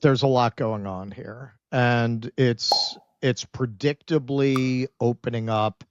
There's a lot going on here, and it's predictably opening up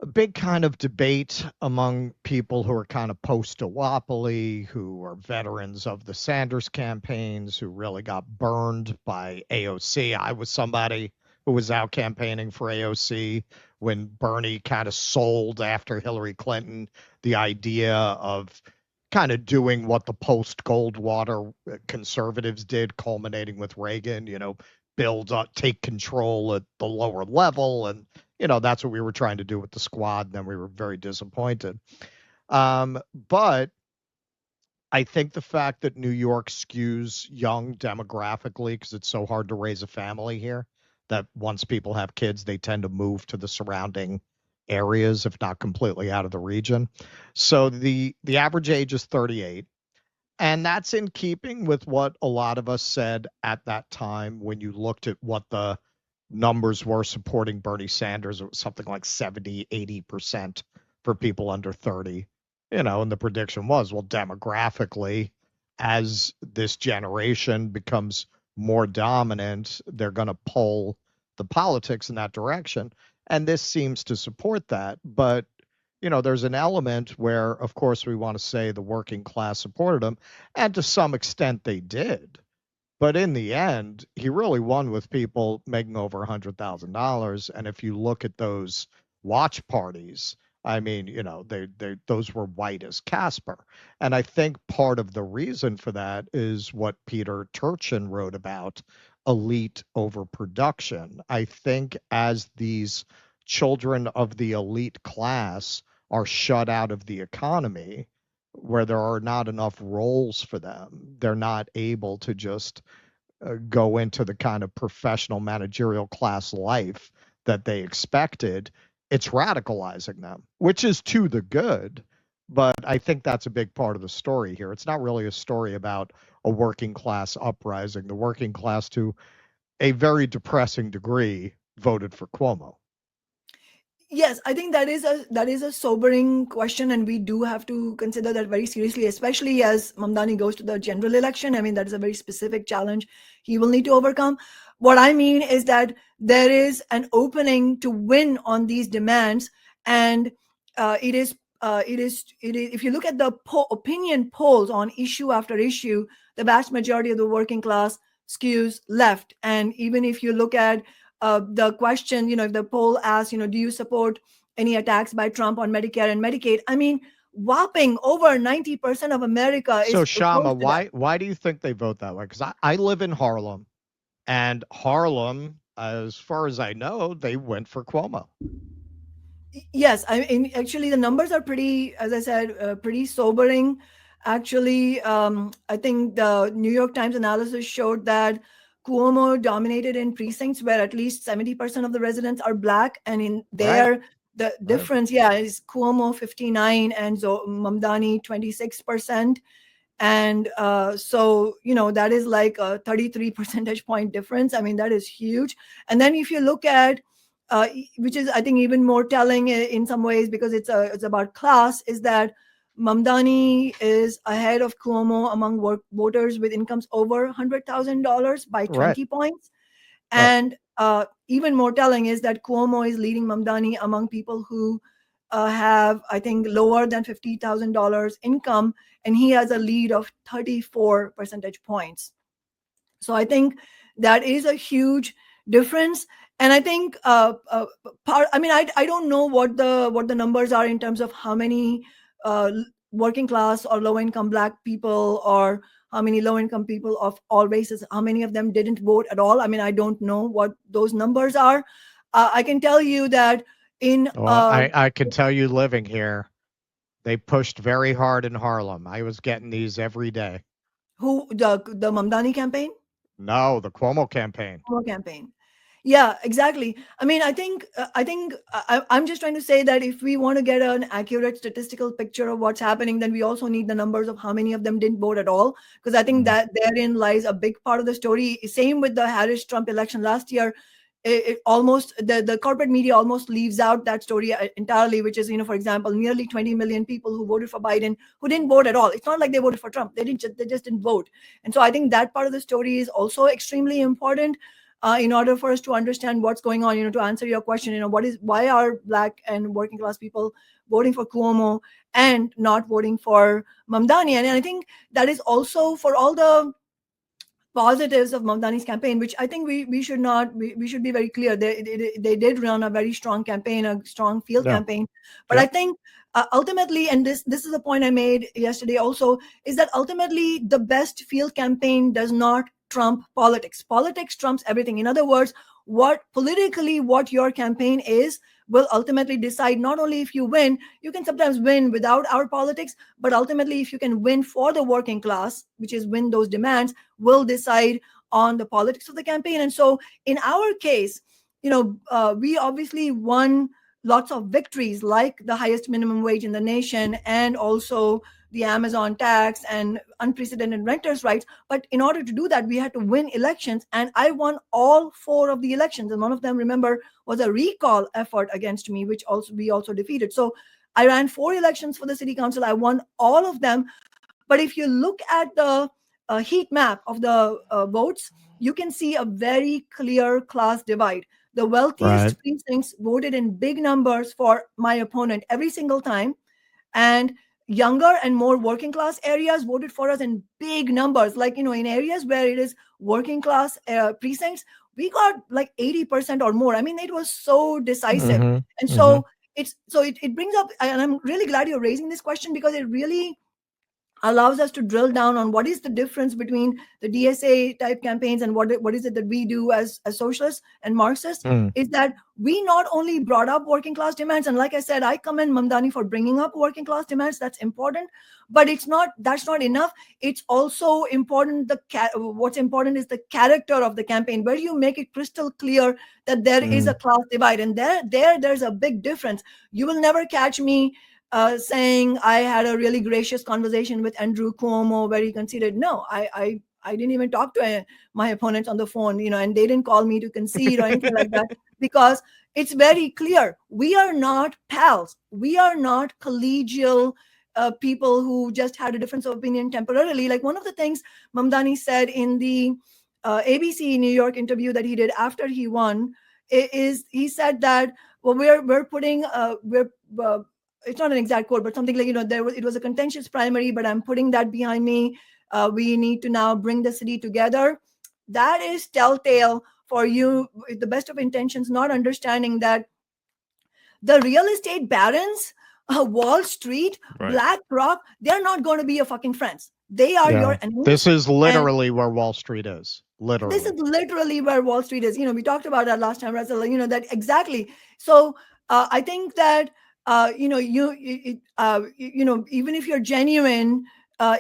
a big kind of debate among people who are kind of post-duopoly, who are veterans of the Sanders campaigns, who really got burned by AOC. I was somebody who was out campaigning for AOC when Bernie kind of sold after Hillary Clinton the idea of kind of doing what the post-Goldwater conservatives did, culminating with Reagan, build up, take control at the lower level. And that's what we were trying to do with the squad. And then we were very disappointed. But I think the fact that New York skews young demographically, because it's so hard to raise a family here, that once people have kids, they tend to move to the surrounding areas, if not completely out of the region. So the average age is 38. And that's in keeping with what a lot of us said at that time when you looked at what the numbers were supporting Bernie Sanders. It was something like 70, 80% for people under 30. And the prediction was, well, demographically, as this generation becomes more dominant, they're going to pull the politics in that direction. And this seems to support that. But there's an element where, of course, we want to say the working class supported him, and to some extent they did. But in the end, he really won with people making over $100,000. And if you look at those watch parties, I mean, those were white as Casper. And I think part of the reason for that is what Peter Turchin wrote about, elite overproduction. I think as these children of the elite class are shut out of the economy, where there are not enough roles for them, they're not able to just go into the kind of professional managerial class life that they expected. It's radicalizing them, which is to the good. But I think that's a big part of the story here. It's not really a story about a working class uprising. The working class, to a very depressing degree, voted for Cuomo. Yes, I think that is a sobering question, and we do have to consider that very seriously, especially as Mamdani goes to the general election. I mean, that is a very specific challenge he will need to overcome. What I mean is that there is an opening to win on these demands, and it is. If you look at the opinion polls on issue after issue, the vast majority of the working class skews left, and even if you look at the question, if the poll asks, do you support any attacks by Trump on Medicare and Medicaid? I mean, whopping over 90% of America So is Kshama, opposed to that. why do you think they vote that way? Because I live in Harlem, and Harlem, as far as I know, they went for Cuomo. Yes, I mean, actually, the numbers are pretty, as I said, pretty sobering. Actually, I think the New York Times analysis showed that Cuomo dominated in precincts where at least 70% of the residents are black, and in Right. there, the Right. difference, yeah, is Cuomo 59 and Mamdani 26%. And so, that is like a 33 percentage point difference. I mean, that is huge. And then if you look at which is, I think, even more telling in some ways, because it's about class, is that Mamdani is ahead of Cuomo among voters with incomes over $100,000 by Right. 20 points. Right. And even more telling is that Cuomo is leading Mamdani among people who have, I think, lower than $50,000 income, and he has a lead of 34 percentage points. So I think that is a huge difference. And I think I mean, I don't know what the numbers are in terms of how many working class or low income black people, or how many low income people of all races, how many of them didn't vote at all. I mean, I don't know what those numbers are. I can tell you that in Well, I can tell you, living here, they pushed very hard in Harlem. I was getting these every day. who the Mamdani campaign. No, the Cuomo campaign. Campaign. Yeah, exactly. I mean, I'm just trying to say that if we want to get an accurate statistical picture of what's happening, then we also need the numbers of how many of them didn't vote at all, because I think Mhm. that therein lies a big part of the story. Same with the Harris Trump election last year. it almost the corporate media almost leaves out that story entirely, which is, for example, nearly 20 million people who voted for Biden who didn't vote at all. It's not like they voted for Trump. They just didn't vote. And so I think that part of the story is also extremely important, in order for us to understand what's going on. To answer your question, why are Black and working class people voting for Cuomo and not voting for Mamdani? And I think that is also for all the positives of Mamdani's campaign, which I think we should not we should be very clear. They did run a very strong campaign, a strong field Yeah. campaign. But Yeah. I think ultimately, and this is a point I made yesterday also, is that ultimately the best field campaign does not trump politics. Politics trumps everything. In other words, what your campaign is will ultimately decide not only if you win. You can sometimes win without our politics, but ultimately if you can win for the working class, which is win those demands, will decide on the politics of the campaign. And so in our case, we obviously won lots of victories, like the highest minimum wage in the nation, and also the Amazon tax and unprecedented renters' rights. But in order to do that, we had to win elections. And I won all four of the elections. And one of them, remember, was a recall effort against me, which also we also defeated. So I ran 4 elections for the city council. I won all of them. But if you look at the heat map of the votes, you can see a very clear class divide. The Right. wealthiest precincts voted in big numbers for my opponent every single time, and younger and more working class areas voted for us in big numbers. Like, in areas where it is working class precincts, we got like 80% or more. I mean, it was so decisive. Mm-hmm. And Mm-hmm. so it brings up, and I'm really glad you're raising this question, because it really allows us to drill down on what is the difference between the DSA type campaigns and what is it that we do as socialists and Marxists. Mm. Is that we not only brought up working class demands, and like I said, I commend Mamdani for bringing up working class demands. That's important, but that's not enough. It's also important. What's important is the character of the campaign, where you make it crystal clear that there is a Mm. class divide, and there's a big difference. You will never catch me saying I had a really gracious conversation with Andrew Cuomo where he conceded. No, I didn't even talk to my opponents on the phone, and they didn't call me to concede or anything like that, because it's very clear we are not pals. We are not collegial people who just had a difference of opinion temporarily. Like, one of the things Mamdani said in the ABC New York interview that he did after he won is he said that, well, we're putting we're it's not an exact quote, but something like, it was a contentious primary, but I'm putting that behind me. We need to now bring the city together. That is telltale for you, with the best of intentions, not understanding that the real estate barons, Wall Street, Right. BlackRock, they're not going to be your fucking friends. They are Yeah. your This enemies. is And literally where Wall Street is. this is Literally. literally where Wall Street is. We talked about that last time, Russell. That exactly. So I think that even if you're genuine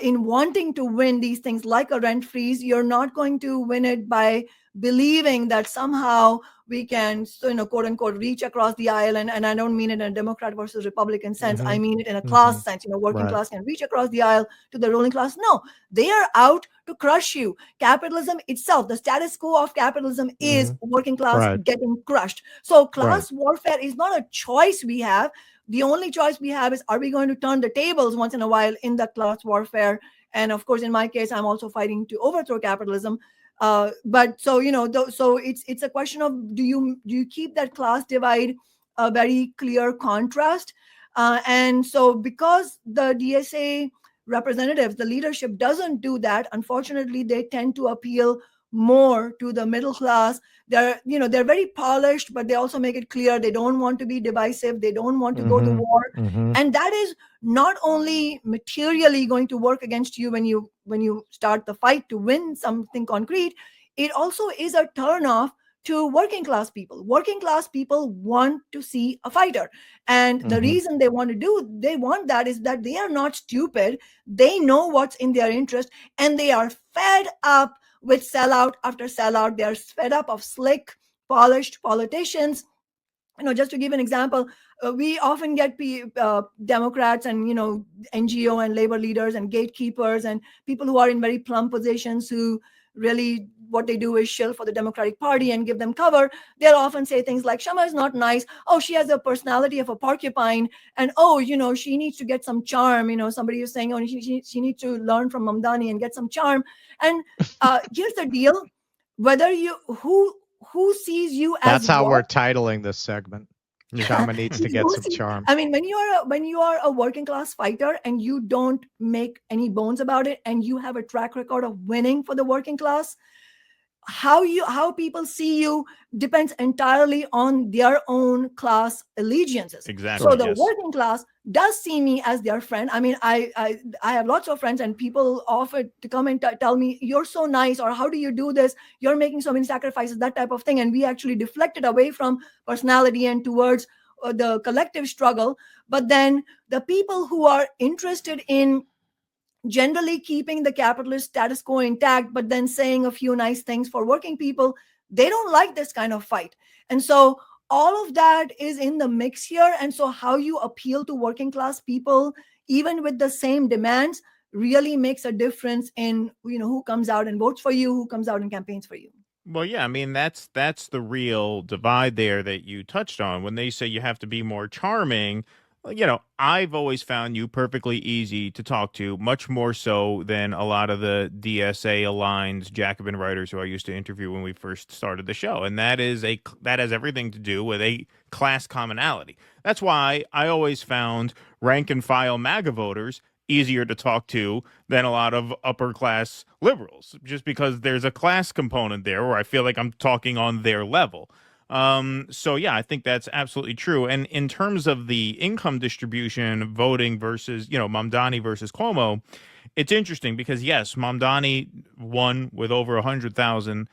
in wanting to win these things like a rent freeze, you're not going to win it by believing that somehow we can, quote unquote, reach across the aisle. And I don't mean it in a Democrat versus Republican sense. I Mm-hmm. mean it in a Mm-hmm. class sense. Working Right. class can reach across the aisle to the ruling class. No, they are out to crush you. Capitalism itself, the status quo of capitalism, is Mm-hmm. working class Right. getting crushed. So Right. class warfare is not a choice we have. The only choice we have is, are we going to turn the tables once in a while in the class warfare? And of course, in my case, I'm also fighting to overthrow capitalism. But so so it's a question of, do you keep that class divide a very clear contrast? And so because the DSA representatives, the leadership doesn't do that, unfortunately, they tend to appeal more to the middle class. They're very polished, but they also make it clear they don't want to be divisive, they don't want to go to Mm-hmm. war. Mm-hmm. And that is not only materially going to work against you when you start the fight to win something concrete, it also is a turn off to working class people. Working class people want to see a fighter, and the Mm-hmm. reason they want that is that they are not stupid. They know what's in their interest, and they are fed up with sellout after sellout. They are fed up of slick, polished politicians. Just to give an example, we often get Democrats and NGO and labor leaders and gatekeepers and people who are in very plum positions who really what they do is shill for the Democratic Party and give them cover, they'll often say things like, Kshama is not nice. Oh, she has the personality of a porcupine. And, oh, she needs to get some charm. Somebody is saying, oh, she needs to learn from Mamdani and get some charm. And here's the deal. Whether who sees you as that's how we're titling this segment. Kshama needs to get some charm. I mean, when you are a working class fighter and you don't make any bones about it, and you have a track record of winning for the working class, how people see you depends entirely on their own class allegiances. Exactly. So the working class does see me as their friend. I mean, I have lots of friends, and people offer to come and tell me, you're so nice, or how do you do this? You're making so many sacrifices, that type of thing. And we actually deflected away from personality and towards the collective struggle. But then the people who are interested in generally keeping the capitalist status quo intact, but then saying a few nice things for working people, they don't like this kind of fight. And so all of that is in the mix here. And so how you appeal to working class people, even with the same demands, really makes a difference in who comes out and votes for you, who comes out and campaigns for you. Well, yeah, I mean, that's the real divide there that you touched on. When they say you have to be more charming, I've always found you perfectly easy to talk to, much more so than a lot of the DSA aligned Jacobin writers who I used to interview when we first started the show. And that has everything to do with a class commonality. That's why I always found rank and file MAGA voters easier to talk to than a lot of upper class liberals, just because there's a class component there where I feel like I'm talking on their level. So yeah, I think that's absolutely true. And in terms of the income distribution, voting versus, Mamdani versus Cuomo, it's interesting because yes, Mamdani won with over 100,000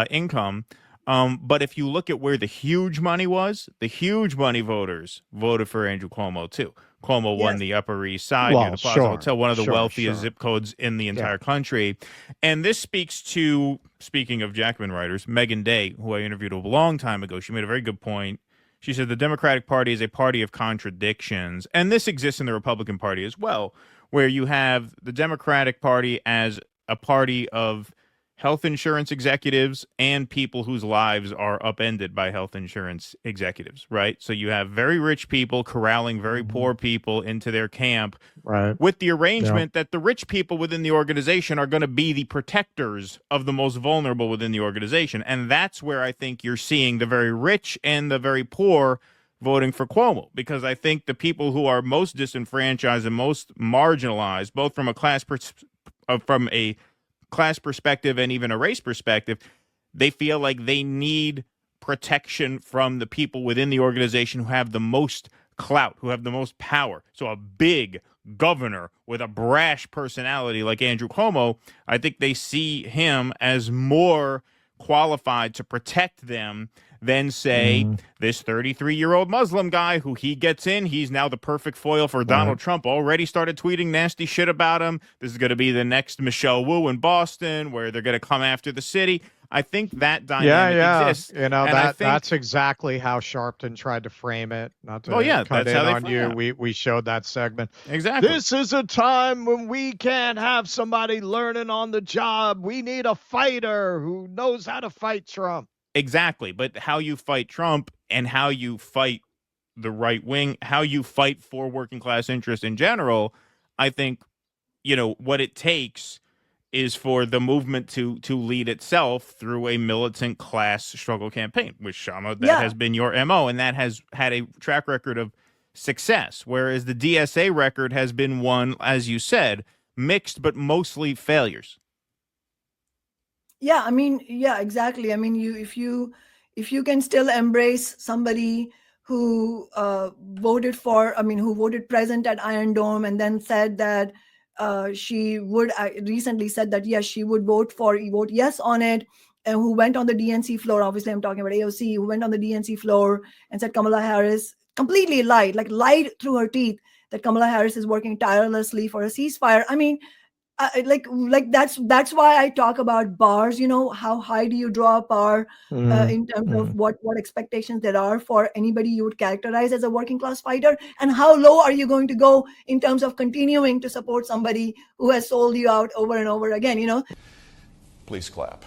income. But if you look at where the huge money was, the huge money voters voted for Andrew Cuomo too. Cuomo won the Upper East Side near the Plaza Hotel, one of the wealthiest zip codes in the entire country. And this speaks to, speaking of Jacobin writers, Megan Day, who I interviewed a long time ago. She made a very good point. She said the Democratic Party is a party of contradictions. And this exists in the Republican Party as well, where you have the Democratic Party as a party of health insurance executives and people whose lives are upended by health insurance executives, right? So you have very rich people corralling very poor people into their camp, right, with the arrangement that the rich people within the organization are going to be the protectors of the most vulnerable within the organization. And that's where I think you're seeing the very rich and the very poor voting for Cuomo, because I think the people who are most disenfranchised and most marginalized, both from a class perspective and even a race perspective, they feel like they need protection from the people within the organization who have the most clout, who have the most power. So a big governor with a brash personality like Andrew Cuomo, I think they see him as more qualified to protect them than, say, this 33-year-old Muslim guy who he gets in. He's now the perfect foil for Donald Trump. Already started tweeting nasty shit about him. This is going to be the next Michelle Wu in Boston, where they're going to come after the city. I think that dynamic exists. That's exactly how Sharpton tried to frame it. Not to cut in on you. We showed that segment. Exactly. This is a time when we can't have somebody learning on the job. We need a fighter who knows how to fight Trump. Exactly. But how you fight Trump and how you fight the right wing, how you fight for working class interests in general, I think, what it takes is for the movement to lead itself through a militant class struggle campaign, which, Kshama, that has been your MO, and that has had a track record of success, whereas the DSA record has been one, as you said, mixed but mostly failures. Yeah, I mean, exactly. I mean, if you can still embrace somebody who who voted present at Iron Dome and then said that she would recently said that yes, she would vote yes on it, and who went on the DNC floor. Obviously, I'm talking about AOC, who went on the DNC floor and said Kamala Harris completely lied through her teeth that Kamala Harris is working tirelessly for a ceasefire. I mean, that's why I talk about bars. How high do you draw a bar in terms of what expectations there are for anybody you would characterize as a working class fighter, and how low are you going to go in terms of continuing to support somebody who has sold you out over and over again. Please clap.